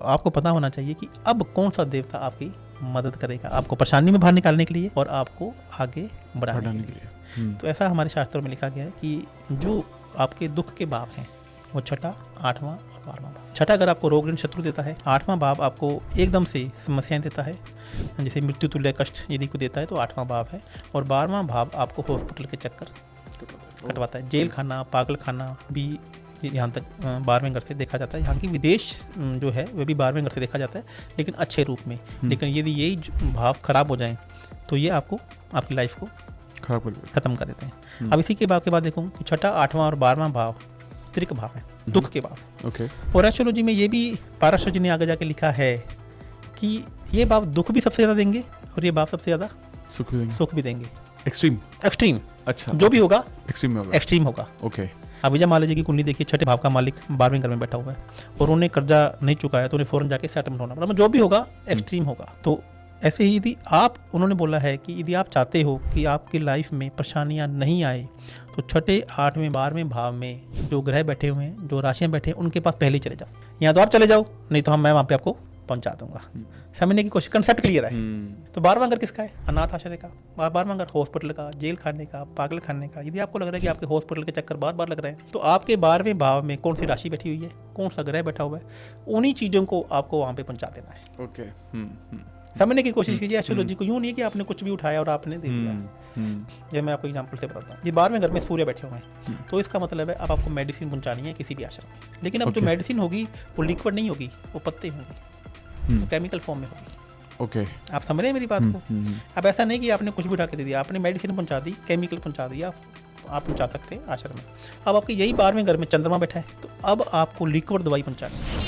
आपको पता होना चाहिए कि अब कौन सा देवता आपकी मदद करेगा, आपको परेशानी में बाहर निकालने के लिए और आपको आगे बढ़ाने के लिए। तो ऐसा हमारे शास्त्रों में लिखा गया है कि जो आपके दुख के भाव हैं वो छठा, 8वां और 12वां भाव। छठा अगर आपको रोग ऋण शत्रु देता है, 8वां भाव आपको एकदम से समस्याएं देता है, जैसे मृत्यु तुल्य कष्ट यदि को देता है तो 8वां भाव है, और 12वां भाव आपको हॉस्पिटल के चक्कर कटवाता है। जेल खाना, पागल खाना भी यहाँ तक 12वें घर से देखा जाता है। यहाँ की विदेश जो है वह भी 12वें घर से देखा जाता है, लेकिन अच्छे रूप में। लेकिन यदि यही भाव खराब हो जाए तो ये आपको आपकी लाइफ को खत्म कर देते हैं। अब इसी के भाव के बाद देखो कि छठा, 8वां और 12वां भाव त्रिक भाव है, दुख के भाव। और एस्ट्रोलॉजी में ये भी पाराशर जी ने आगे जाके लिखा है कि ये भाव दुख भी सबसे ज़्यादा देंगे और ये भाव सबसे ज़्यादा सुख भी देंगे। एक्सट्रीम अच्छा, जो भी होगा एक्सट्रीम होगा। अब विजय माल्या जी की कुंडली देखिए, छठे भाव का मालिक 12वें घर में बैठा हुआ है और उन्हें कर्जा नहीं चुकाया तो उन्हें फौरन जाके सेटलमेंट होना पड़ा। जो भी होगा एक्सट्रीम होगा। तो ऐसे ही यदि उन्होंने बोला है कि यदि आप चाहते हो कि आपकी लाइफ में परेशानियां नहीं आए तो छठे, 8वें, 12वें भाव में जो ग्रह बैठे हुए हैं, जो राशियां बैठे हैं, उनके पास पहले ही चले जाओ। या तो आप चले जाओ, नहीं तो मैं वहाँ पे आपको पहुंचा दूंगा। समझने की कोशिश, कंसेप्ट क्लियर है। तो 12वां घर किसका है? अनाथ आश्रय का। 12वां घर हॉस्पिटल का, जेल खाने का, पागल खाने का। यदि आपको लग रहा है कि आपके हॉस्पिटल के चक्कर बार बार लग रहे हैं तो आपके 12वें भाव में कौन सी राशि बैठी हुई है, कौन सा ग्रह बैठा हुआ है, उन्हीं चीज़ों को आपको वहाँ पे पहुँचा देना है। समझने की कोशिश कीजिए एस्ट्रोलॉजी को। यूँ नहीं कि आपने कुछ भी उठाया और आपने दे दिया। ये मैं आपको एग्जांपल से बताता हूँ। ये 12वें घर में सूर्य बैठे हुए हैं, तो इसका मतलब है अब आपको मेडिसिन पहुँचानी है किसी भी आश्रम में। लेकिन अब जो मेडिसिन होगी वो लिक्विड नहीं होगी, वो पत्ते होंगे, तो केमिकल फॉर्म में होगी। आप समझ रहे हैं मेरी बात को? अब ऐसा नहीं कि आपने कुछ भी उठा के दे दिया, आपने मेडिसिन पहुँचा दी, केमिकल पहुँचा दिया, आप पहुँचा सकते हैं आश्रम में। अब आपके यही 12वें घर में चंद्रमा बैठा है, तो अब आपको लिक्विड दवाई पहुँचानी है।